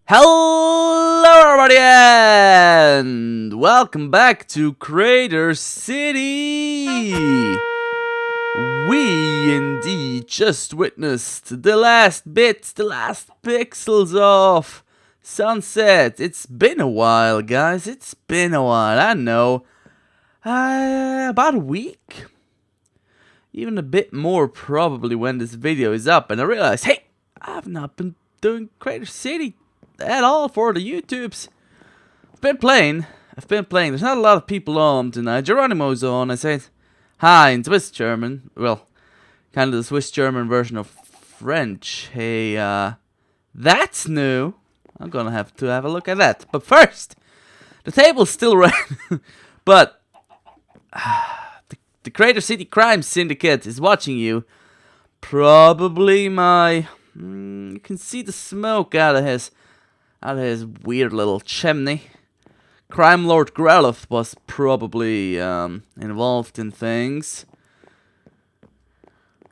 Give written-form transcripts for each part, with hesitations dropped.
Hello everybody and welcome back to Crater City! We indeed just witnessed the last bits, the last pixels of sunset. It's been a while, guys, it's been a while, I know. About a week? Even a bit more probably when this video is up, and I realized, hey, I've not been doing Crater City at all for the YouTubes. I've been playing. There's not a lot of people on tonight. Geronimo's on. I said hi in Swiss German. Well, kind of the Swiss German version of French. Hey, that's new. I'm gonna have to have a look at that. But first, the table's still red. But the Crater City Crime Syndicate is watching you. Probably my... you can see the smoke out of his weird little chimney. Crime Lord Growlithe was probably involved in things.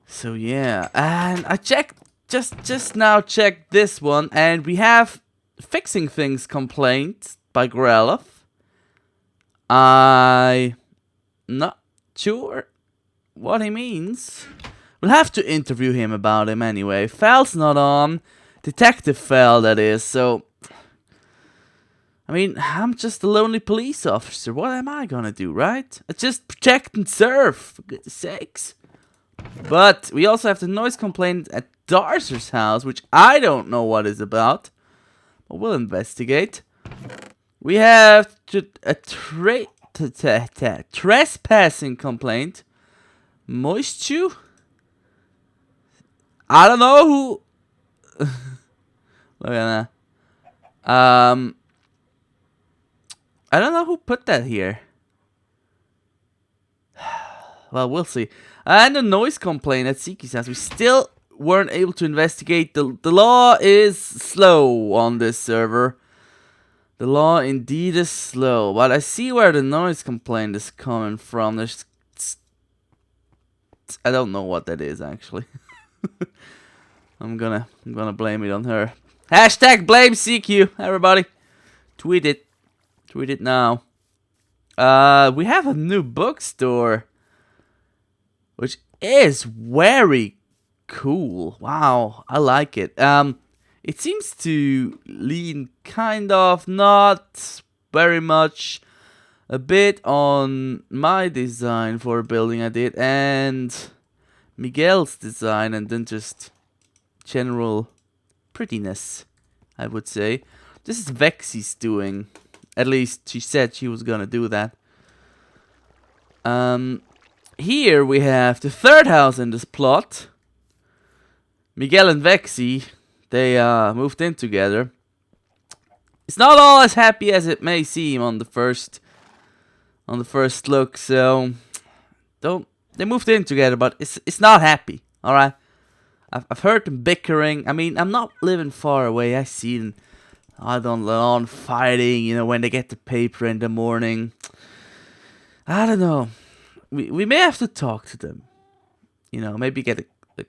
So yeah, and I checked just now checked this one, and we have fixing things complaint by Growlithe. I'm not sure what he means. We'll have to interview him about him anyway. Fel's not on. Detective Fel, that is, so... I mean, I'm just a lonely police officer. What am I gonna do, right? I just protect and serve, for goodness sakes. But we also have the noise complaint at Darcer's house, which I don't know what is about. But we'll investigate. We have a trespassing complaint. Moisture? I don't know who... Look at that. I don't know who put that here. Well, we'll see. And a noise complaint at Siki's house. We still weren't able to investigate. The law is slow on this server. The law indeed is slow. But I see where the noise complaint is coming from. There's... I don't know what that is, actually. I'm gonna blame it on her. Hashtag blame CQ, everybody. Tweet it. Tweet it now. We have a new bookstore, which is very cool. Wow, I like it. It seems to lean kind of not very much a bit on my design for a building I did and Miguel's design, and then just general prettiness, I would say. This is Vexy's doing. At least she said she was gonna do that. Here we have the third house in this plot. Miguel and Vexy, they moved in together. It's not all as happy as it may seem on the first look. So they moved in together, but it's not happy. All right, I've heard them bickering. I mean, I'm not living far away. I see them out on the lawn fighting, you know, when they get the paper in the morning. I don't know. We may have to talk to them. You know, maybe get a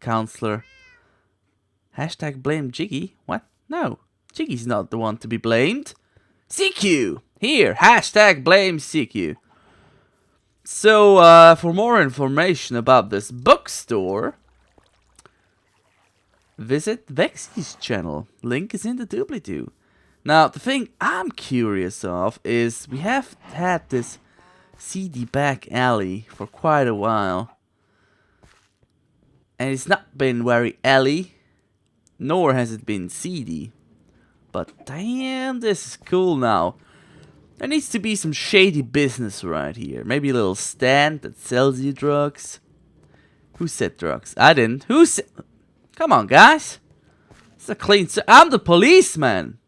counselor. Hashtag blame Jiggy. What? No. Jiggy's not the one to be blamed. CQ! Here, hashtag blame CQ. So, for more information about this bookstore, visit Vexy's channel. Link is in the doobly-doo. Now, the thing I'm curious of is we have had this seedy back alley for quite a while. And it's not been very alley, nor has it been seedy. But damn, this is cool now. There needs to be some shady business right here. Maybe a little stand that sells you drugs. Who said drugs? I didn't. Who said... Come on, guys. It's a clean... I'm the policeman.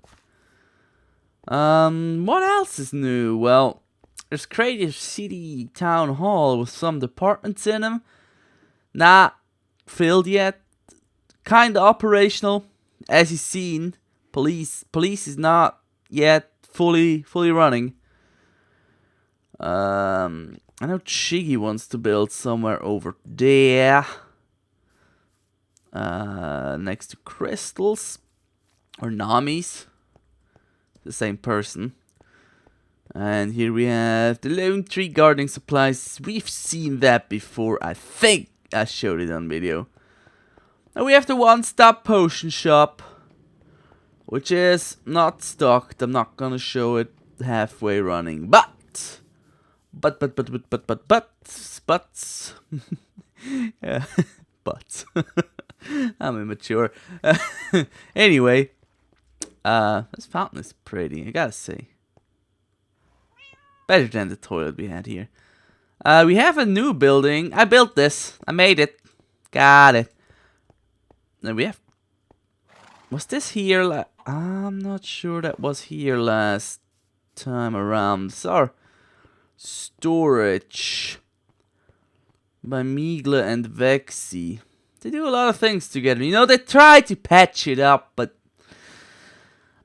What else is new? Well, there's Crater City Town Hall with some departments in them. Not filled yet. Kinda operational. As you've seen, police is not yet fully running. I know Chiggy wants to build somewhere over there. Next to crystals. Or Namis. The same person. And here we have the Lone Tree Gardening Supplies. We've seen that before. I think I showed it on video. Now we have the one-stop potion shop, which is not stocked. I'm not gonna show it halfway running, but yeah, but I'm immature. Anyway, this fountain is pretty, I gotta say. Better than the toilet we had here. We have a new building. I built this. I made it. Got it. Then we have... Was this here? I'm not sure that was here last time around. This is our storage by Migla and Vexy. They do a lot of things together. You know, they try to patch it up, but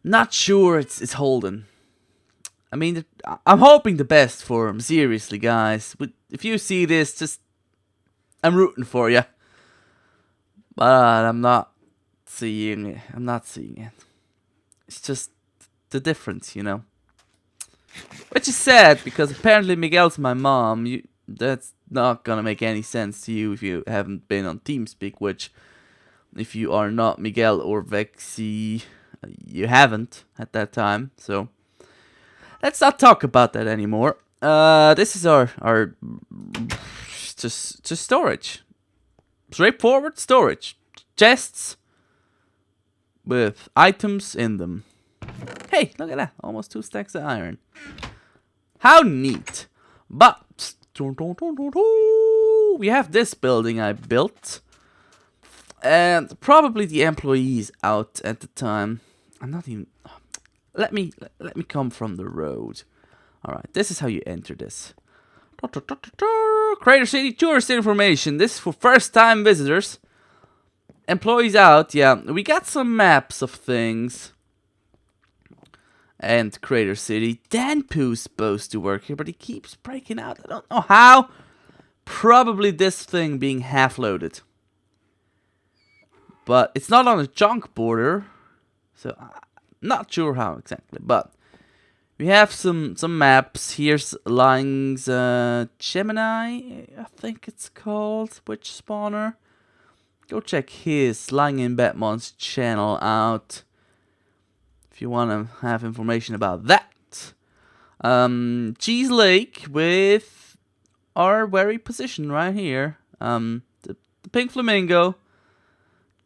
not sure it's holding. I mean, I'm hoping the best for them. Seriously, guys. If you see this, just... I'm rooting for you. But I'm not seeing it. I'm not seeing it. It's just the difference, you know. Which is sad, because apparently Miguel's my mom. That's not gonna make any sense to you if you haven't been on TeamSpeak, which, if you are not Miguel or Vexy, you haven't at that time, so... Let's not talk about that anymore. This is our just storage. Straightforward storage. Chests with items in them. Hey, look at that. Almost 2 stacks of iron. How neat. But we have this building I built. And probably the employees out at the time. I'm not even... Let me come from the road. Alright, this is how you enter this. Crater City tourist information. This is for first time visitors. Employees out, yeah. We got some maps of things. And Crater City. Danpoo's supposed to work here, but he keeps breaking out. I don't know how. Probably this thing being half loaded. But it's not on a junk border. So not sure how exactly, but we have some maps. Here's Lang's Gemini, I think it's called, witch spawner. Go check his Lang in Batmon's channel out if you want to have information about that. Cheese Lake with our very position right here. The Pink Flamingo.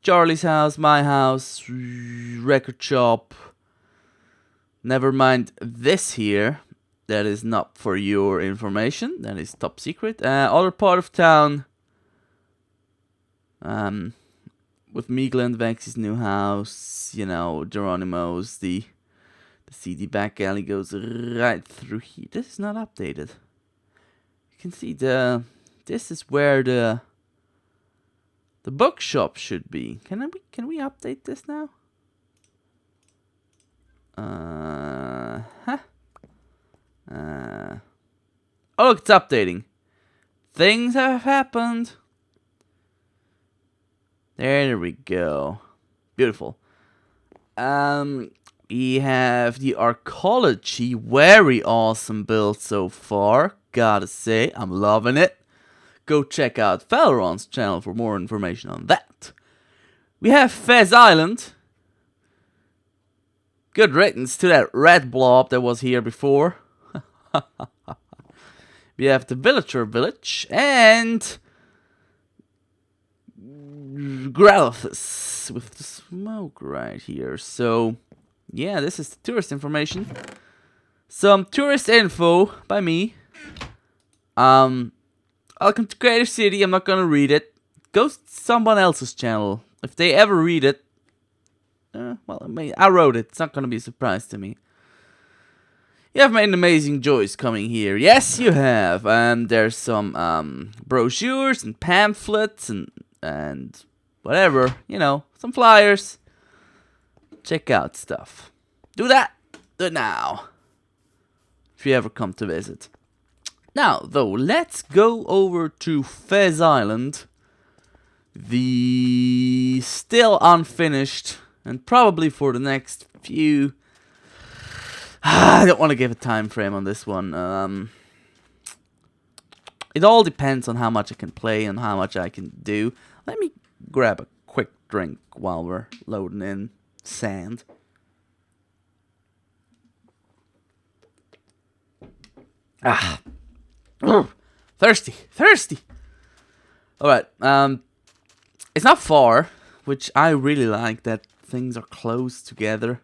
Charlie's house, my house, record shop. Never mind this here. That is not for your information. That is top secret. Other part of town. With Miguel and Vexy's new house. You know, Geronimo's. The CD back alley goes right through here. This is not updated. You can see this is where the bookshop should be. Can we update this now? Oh, look, it's updating. Things have happened. There we go. Beautiful. We have the archaeology. Very awesome build so far. Gotta say, I'm loving it. Go check out Valoron's channel for more information on that. We have Fez Island. Good riddance to that red blob that was here before. We have the Villager Village and Growlithus with the smoke right here. So, yeah, this is the tourist information. Some tourist info by me. Welcome to Crater City. I'm not gonna read it. Go to someone else's channel. If they ever read it, well, I wrote it. It's not gonna be a surprise to me. You have made an amazing choice coming here. Yes, you have. There's some brochures and pamphlets and whatever. You know, some flyers. Check out stuff. Do that. Do it now. If you ever come to visit. Now, though, let's go over to Fez Island. The still unfinished And probably for the next few... I don't want to give a time frame on this one. It all depends on how much I can play and how much I can do. Let me grab a quick drink while we're loading in sand. Thirsty. Alright, it's not far, which I really like that things are close together.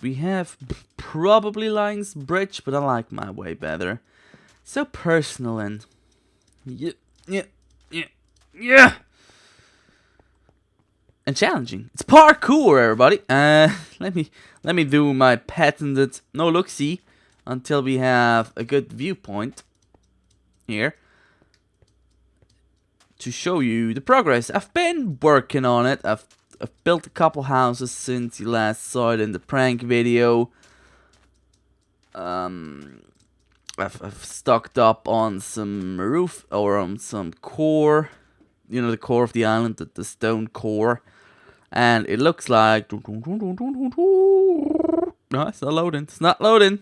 We have probably Lion's Bridge, but I like my way better. So personal and yeah, and challenging. It's parkour, everybody. Let me do my patented no look-see until we have a good viewpoint here to show you the progress. I've been working on it. I've built a couple houses since you last saw it in the prank video. I've stocked up on some roof or on some core, you know, the core of the island, the stone core, and it looks like no, it's not loading. It's not loading.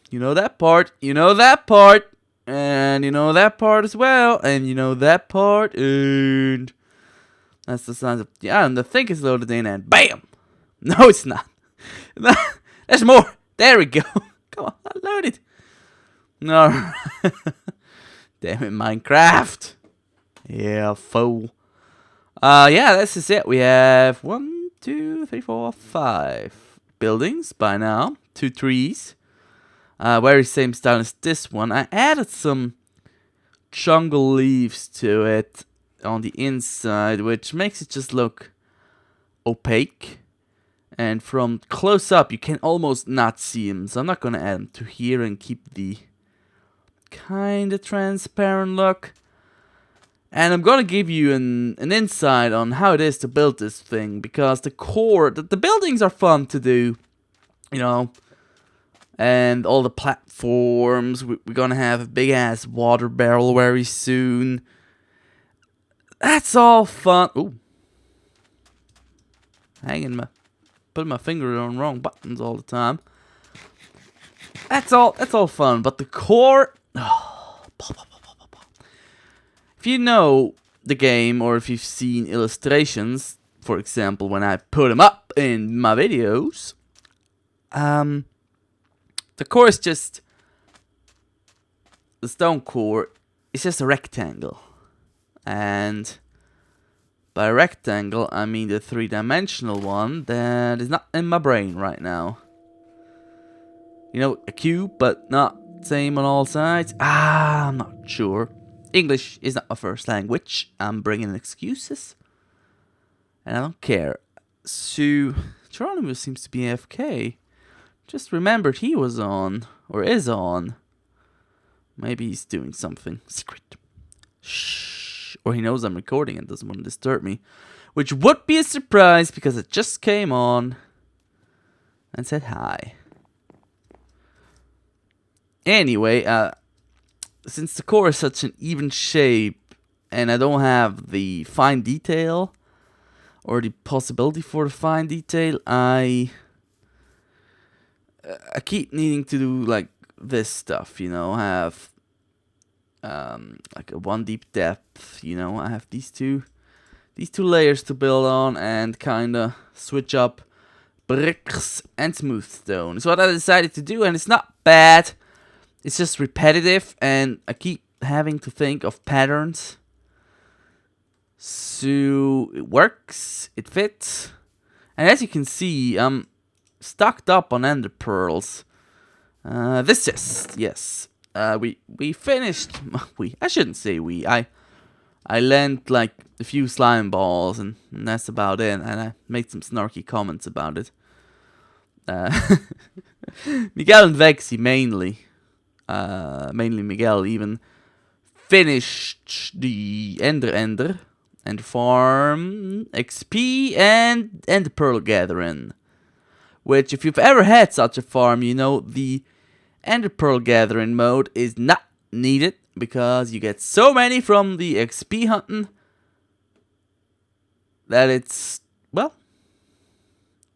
You know that part. You know that part. And you know that part as well. And you know that part. And that's the signs of the island. I think it's loaded in and BAM! No, it's not. There's more. There we go. Come on, not loaded. No. Damn it, Minecraft. Yeah, fool. Yeah, this is it. We have 1, 2, 3, 4, 5 buildings by now. 2 trees. Very same style as this one. I added some jungle leaves to it on the inside, which makes it just look opaque. And from close up, you can almost not see them. So I'm not gonna add them to here and keep the kind of transparent look. And I'm gonna give you an insight on how it is to build this thing, because the core, the buildings are fun to do, you know. And all the platforms, we're gonna have a big ass water barrel very soon. That's all fun. Ooh, putting my finger on wrong buttons all the time. That's all fun. But the core, if you know the game or if you've seen illustrations, for example, when I put them up in my videos, the core is just, the stone core is just a rectangle. And by rectangle, I mean the 3-dimensional one that is not in my brain right now. You know, a cube, but not same on all sides. I'm not sure. English is not my first language. I'm bringing excuses. And I don't care. So, Geronimo seems to be AFK. Just remembered he was on, or is on. Maybe he's doing something secret. Shh. Or he knows I'm recording and doesn't want to disturb me. Which would be a surprise because it just came on and said hi. Anyway, since the core is such an even shape and I don't have the fine detail or the possibility for the fine detail, I keep needing to do like this stuff, you know, have like a 1 deep depth, you know, I have these two layers to build on and kinda switch up bricks and smooth stone. It's what I decided to do, and it's not bad. It's just repetitive and I keep having to think of patterns. So it works, it fits. And as you can see, I'm stocked up on ender pearls. Yes. We finished. I shouldn't say we. I lent like a few slime balls, and that's about it. And I made some snarky comments about it. Miguel and Vexy mainly Miguel even finished the Ender farm XP and Ender Pearl gathering. Which, if you've ever had such a farm, you know the Ender Pearl gathering mode is not needed because you get so many from the XP hunting that it's well,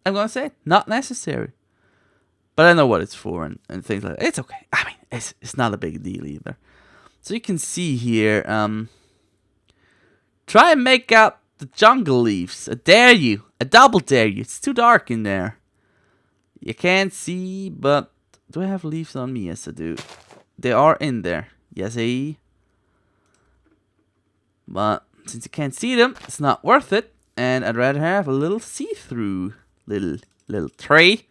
I'm gonna say it, not necessary. But I know what it's for and things like that. It's okay. I mean, it's not a big deal either. So you can see here, try and make out the jungle leaves. I dare you. I double dare you. It's too dark in there. You can't see, but do I have leaves on me? Yes, I do. They are in there. Yes, but since you can't see them, it's not worth it. And I'd rather have a little see-through little tree.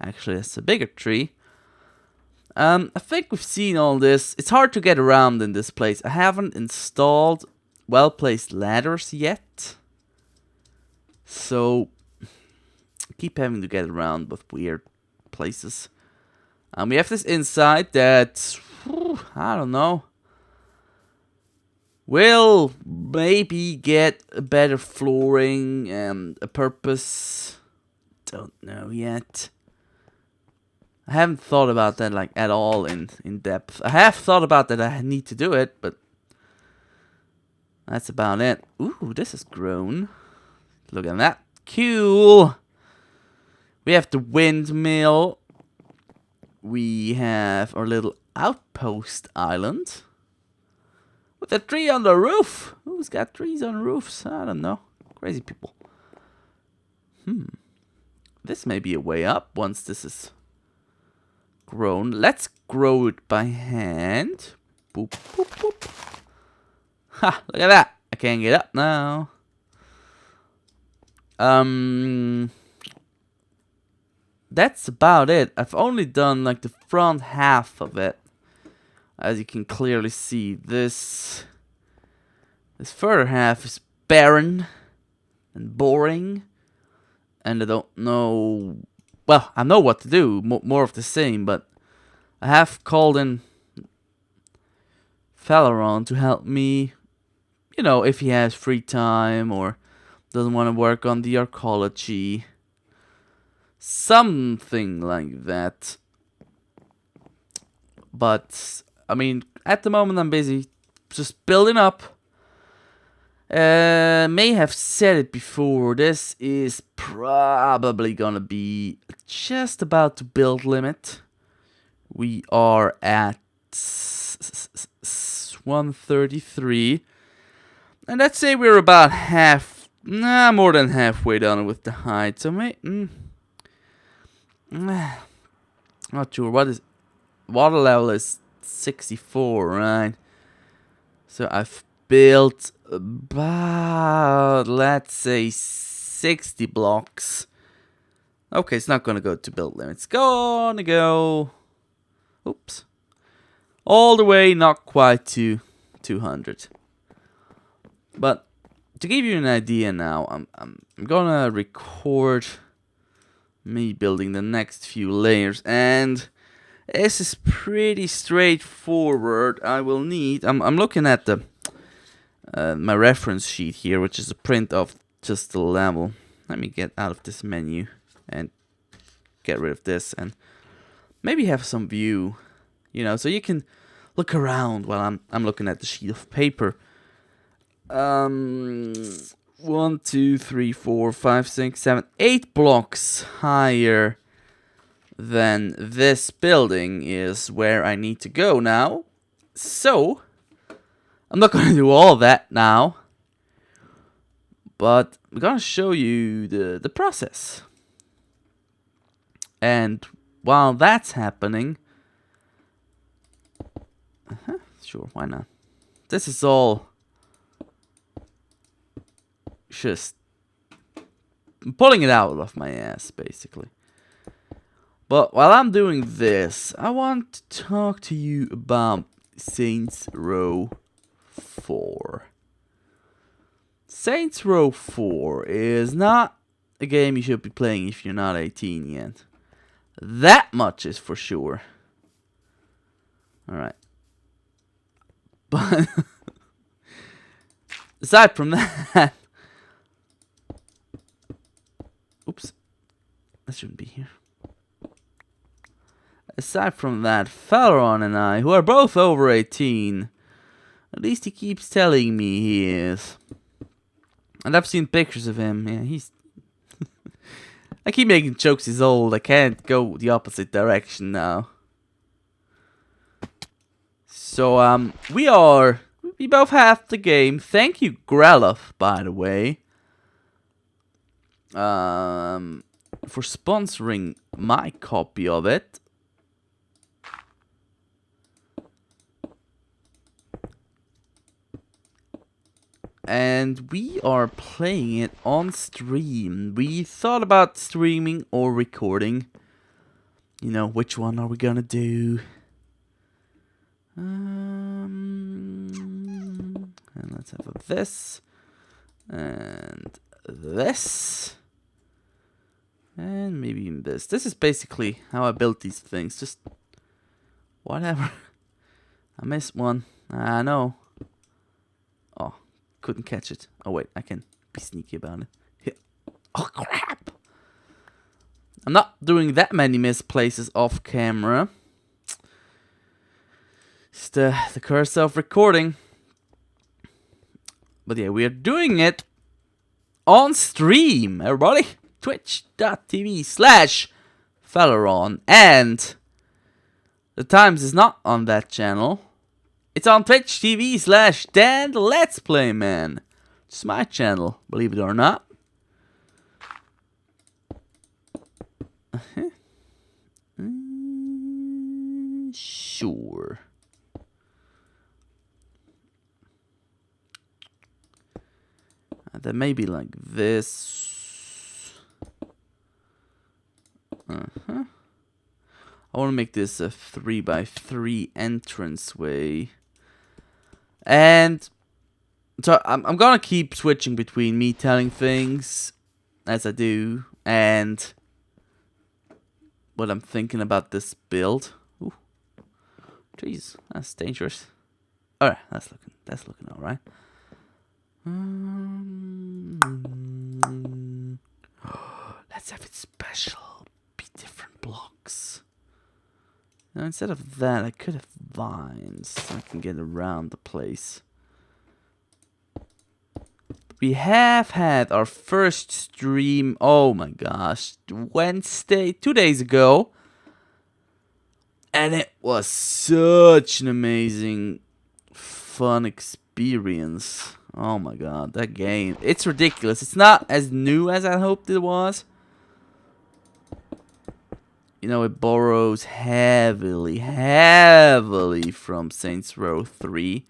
Actually, it's a bigger tree. I think we've seen all this. It's hard to get around in this place. I haven't installed well-placed ladders yet. So, I keep having to get around with weird places. We have this inside that, I don't know, will maybe get a better flooring and a purpose. Don't know yet. I haven't thought about that like at all in depth. I have thought about that I need to do it, but that's about it. Ooh, this is grown. Look at that. Cool. We have the windmill. We have our little outpost island. With a tree on the roof. Who's got trees on roofs? I don't know. Crazy people. This may be a way up once this is grown. Let's grow it by hand. Boop, boop, boop. Ha! Look at that. I can't get up now. That's about it. I've only done like the front half of it. As you can clearly see, this further half is barren and boring. And I don't know. Well, I know what to do. More of the same, but I have called in Falaron to help me. You know, if he has free time or doesn't want to work on the archaeology. Something like that. But, I mean, at the moment I'm busy just building up. May have said it before, this is probably gonna be just about to build limit. We are at 133. And let's say we're about more than halfway done with the height. So not sure. Water level is 64, right? So I've built about, let's say, 60 blocks. Okay, it's not gonna go to build limit. It's gonna go, oops, all the way, not quite to 200. But to give you an idea now, I'm gonna record me building the next few layers, and this is pretty straightforward. I will need. I'm looking at the my reference sheet here, which is a print of just the level. Let me get out of this menu and get rid of this, and maybe have some view, you know, so you can look around while I'm looking at the sheet of paper. 1, 2, 3, 4, 5, 6, 7, 8 blocks higher than this building is where I need to go now. So I'm not going to do all that now, but I'm going to show you the process. And while that's happening, sure, why not? This is all just pulling it out of my ass, basically. But while I'm doing this, I want to talk to you about Saints Row 4. Saints Row 4 is not a game you should be playing if you're not 18 yet. That much is for sure. Alright. But aside from that, oops, that shouldn't be here. Aside from that, Falaron and I, who are both over 18, at least he keeps telling me he is. And I've seen pictures of him. Yeah, he's I keep making jokes he's old. I can't go the opposite direction now. So, we both have the game. Thank you, Grelov, by the way. For sponsoring my copy of it. And we are playing it on stream. We thought about streaming or recording. You know, which one are we gonna do? And let's have this. And this. And maybe even this. This is basically how I built these things. Just whatever. I missed one. I know. Oh, couldn't catch it. Oh wait, I can be sneaky about it. Here. Oh crap! I'm not doing that many misplaces off camera. It's the curse of recording. But yeah, we are doing it on stream, everybody. Twitch.tv/Faleron. And the Times is not on that channel. It's on Twitch TV/DanTheMan. It's my channel, believe it or not. Sure. That may be like this. I want to make this a 3x3 entranceway. And so I'm gonna keep switching between me telling things as I do and what I'm thinking about this build. Ooh. Jeez, that's dangerous. Alright, that's looking alright. Let's have it special. Be different blocks. Now, instead of that, I could have vines so I can get around the place. We have had our first stream, oh my gosh, Wednesday, 2 days ago. And it was such an amazing, fun experience. Oh my god, that game. It's ridiculous. It's not as new as I hoped it was. You know, it borrows heavily from Saints Row 3.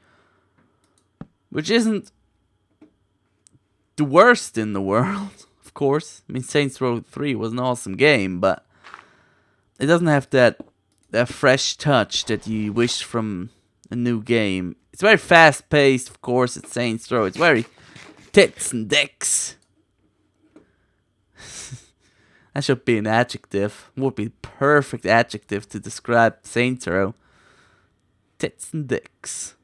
Which isn't the worst in the world, of course. I mean, Saints Row 3 was an awesome game, but it doesn't have that fresh touch that you wish from a new game. It's very fast-paced, of course, it's Saints Row. It's very tits and dicks. That should be an adjective. Would be perfect adjective to describe Saints Row. Tits and dicks.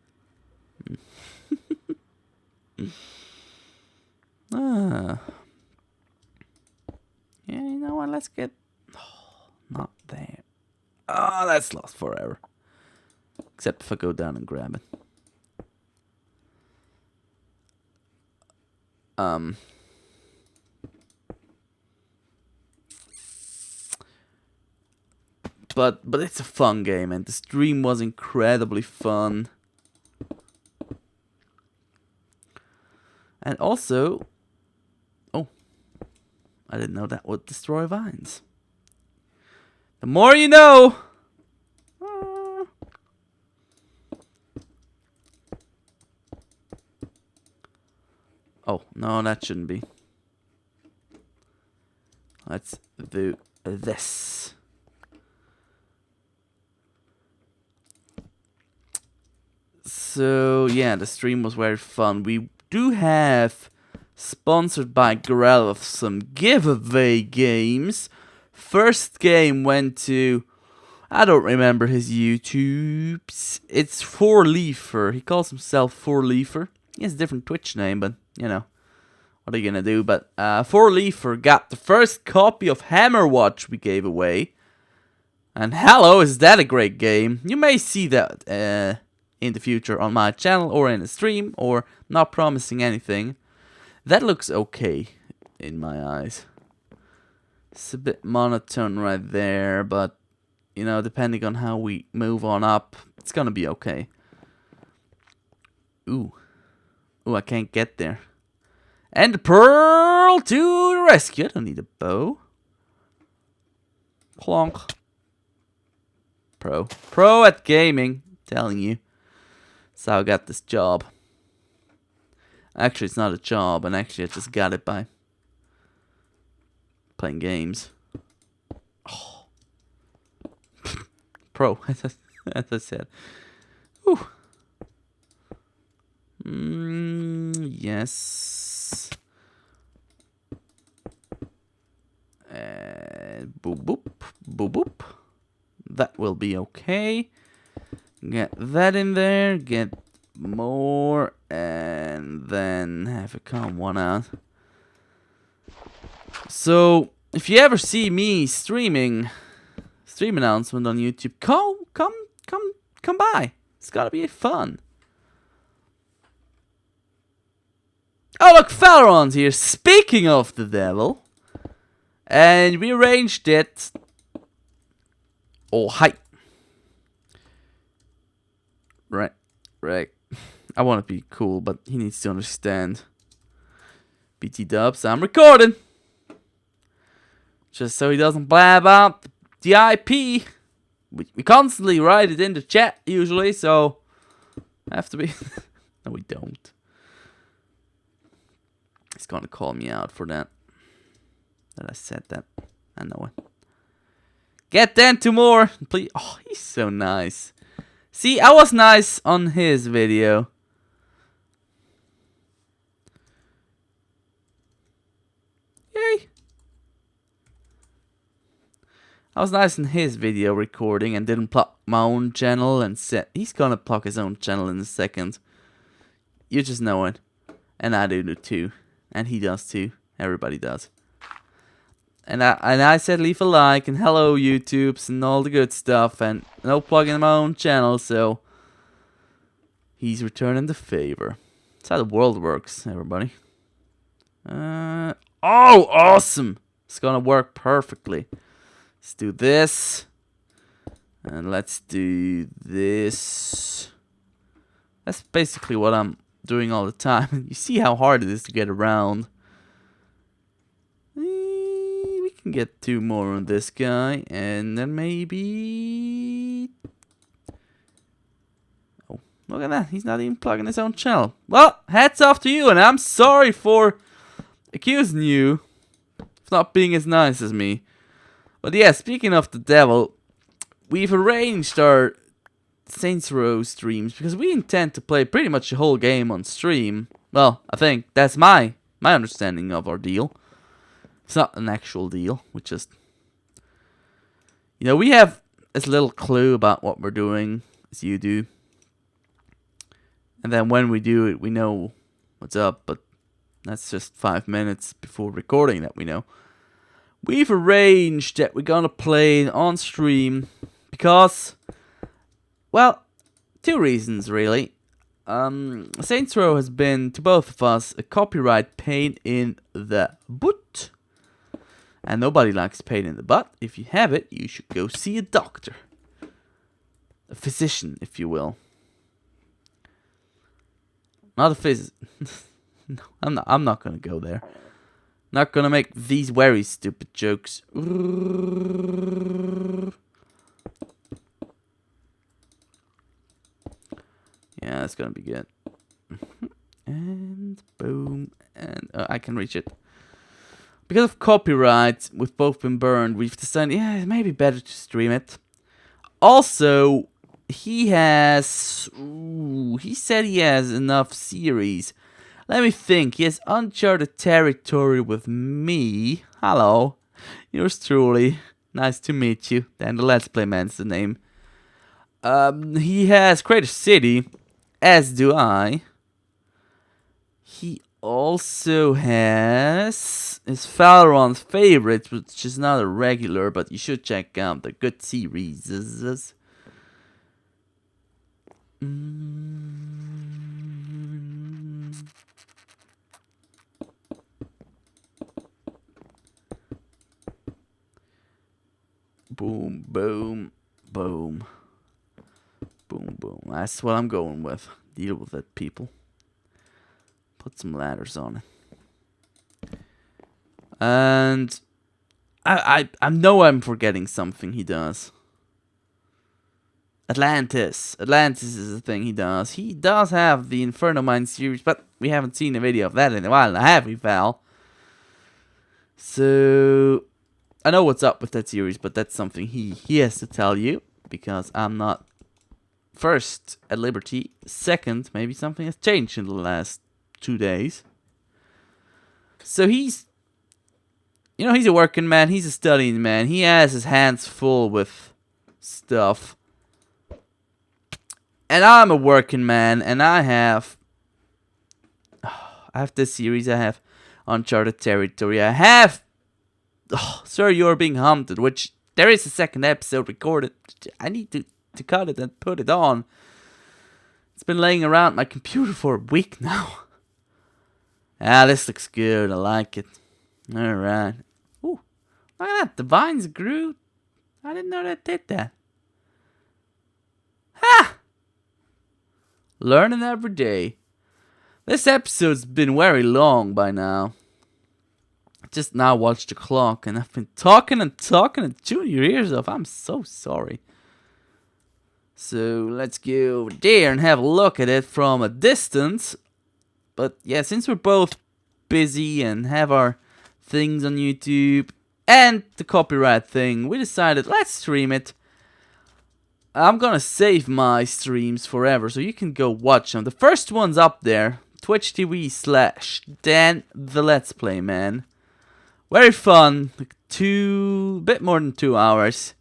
Yeah, you know what? Let's get... Oh, not there. Oh, that's lost forever. Except if I go down and grab it. But it's a fun game, and the stream was incredibly fun. And also, oh, I didn't know that would destroy vines. The more you know. Oh, no, that shouldn't be. Let's do this. So, yeah, the stream was very fun. We do have, sponsored by Grell, some giveaway games. First game went to, I don't remember his YouTubes. It's 4Leafer. He calls himself 4Leafer. He has a different Twitch name, but, you know, what are you gonna do? But 4Leafer got the first copy of Hammerwatch we gave away. And hello, is that a great game? You may see that in the future on my channel or in a stream, or not promising anything. That looks okay in my eyes. It's a bit monotone right there, but you know, depending on how we move on up, it's gonna be okay. Ooh, I can't get there. And the pearl to the rescue. I don't need a bow. Clonk. Pro at gaming. I'm telling you. That's how I got this job. Actually, it's not a job, and actually I just got it by playing games. Oh. Pro, as I said. Whew. Yes. Boop, boop, boop, boop. That will be okay. Get that in there. Get more. And then have a calm one out. So, if you ever see me stream announcement on YouTube, come by. It's gotta be fun. Oh, look, Valorant here. Speaking of the devil. And we arranged it. Oh, hi. Right. I want to be cool, but he needs to understand. BT dubs, I'm recording. Just so he doesn't blab out the IP. We constantly write it in the chat, usually, so... I have to be... No, we don't. He's gonna call me out for that. That I said that. I know it. Get Dan to more, please. Oh, he's so nice. See, I was nice on his video. Yay. I was nice in his video recording and didn't plug my own channel and said he's gonna plug his own channel in a second. You just know it. And I do too. And he does too. Everybody does. And I said leave a like and hello YouTubes and all the good stuff and no plugging my own channel, so he's returning the favor. That's how the world works, everybody. Oh, awesome! It's gonna work perfectly. Let's do this. And let's do this. That's basically what I'm doing all the time. You see how hard it is to get around. We can get 2 more on this guy, and then maybe... Oh, look at that. He's not even plugging his own channel. Well, hats off to you, and I'm sorry for accusing you of not being as nice as me. But yeah, speaking of the devil, we've arranged our Saints Row streams because we intend to play pretty much the whole game on stream. Well, I think that's my understanding of our deal. It's not an actual deal. We just, you know, we have as little clue about what we're doing as you do. And then when we do it, we know what's up, but that's just 5 minutes before recording that we know. We've arranged that we're gonna play on stream because, well, 2 reasons really. Saints Row has been, to both of us, a copyright pain in the butt. And nobody likes pain in the butt. If you have it, you should go see a doctor. A physician, if you will. Not a physician. No, I'm not gonna go there. Not gonna make these very stupid jokes. Yeah, that's gonna be good. And boom, and I can reach it. Because of copyright, we've both been burned. We've decided, yeah, it may be better to stream it. Also, he has... Ooh, he said he has enough series. Let me think. He has Uncharted Territory with me. Hello. Yours truly. Nice to meet you. Dan the Let's Play Man's the name. He has Crater City. As do I. He also has his Valorant favorites, which is not a regular, but you should check out the good series. Boom, boom, boom. Boom, boom. That's what I'm going with. Deal with it, people. Put some ladders on it. And I know I'm forgetting something he does. Atlantis. Atlantis is the thing he does. He does have the Inferno Mine series, but we haven't seen a video of that in a while, have we, Val? So I know what's up with that series, but that's something he has to tell you, because I'm not first at liberty. Second, maybe something has changed in the last 2 days. So he's, you know, he's a working man, he's a studying man. He has his hands full with stuff. And I'm a working man, and I have this series, I have Uncharted Territory, I have Sir, You're Being Hunted, which there is a second episode recorded. I need to cut it and put it on. It's been laying around my computer for a week now. Ah, this looks good, I like it. Alright. Ooh, look at that, the vines grew. I didn't know that did that. Ha! Learning every day. This episode's been very long by now. I just now watched the clock and I've been talking and tuning your ears off. I'm so sorry. So let's go over there and have a look at it from a distance. But yeah, since we're both busy and have our things on YouTube and the copyright thing, we decided let's stream it. I'm gonna save my streams forever, so you can go watch them. The first one's up there, twitch.tv/DanTheLet'sPlayMan. Very fun, like bit more than 2 hours.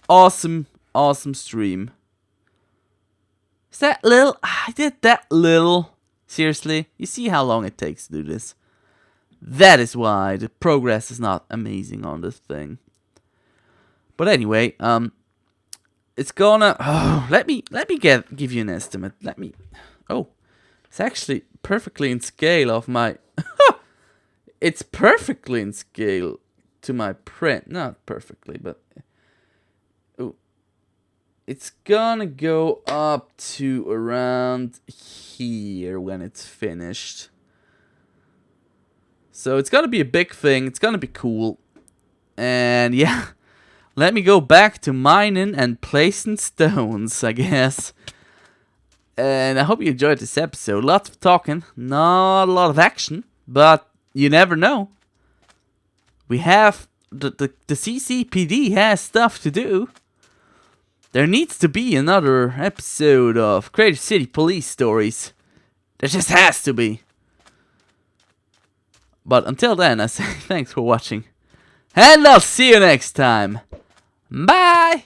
Awesome stream. Is that little? I did that little. Seriously, you see how long it takes to do this? That is why the progress is not amazing on this thing. But anyway, it's gonna. Oh, let me give you an estimate. Oh, it's actually perfectly in scale of my. It's perfectly in scale to my print. Not perfectly, but. Oh, it's gonna go up to around here when it's finished. So it's gonna be a big thing. It's gonna be cool, and yeah. Let me go back to mining and placing stones, I guess. And I hope you enjoyed this episode. Lots of talking, not a lot of action, but you never know. We have the CCPD has stuff to do. There needs to be another episode of Crater City Police Stories. There just has to be. But until then, I say thanks for watching. And I'll see you next time. Bye!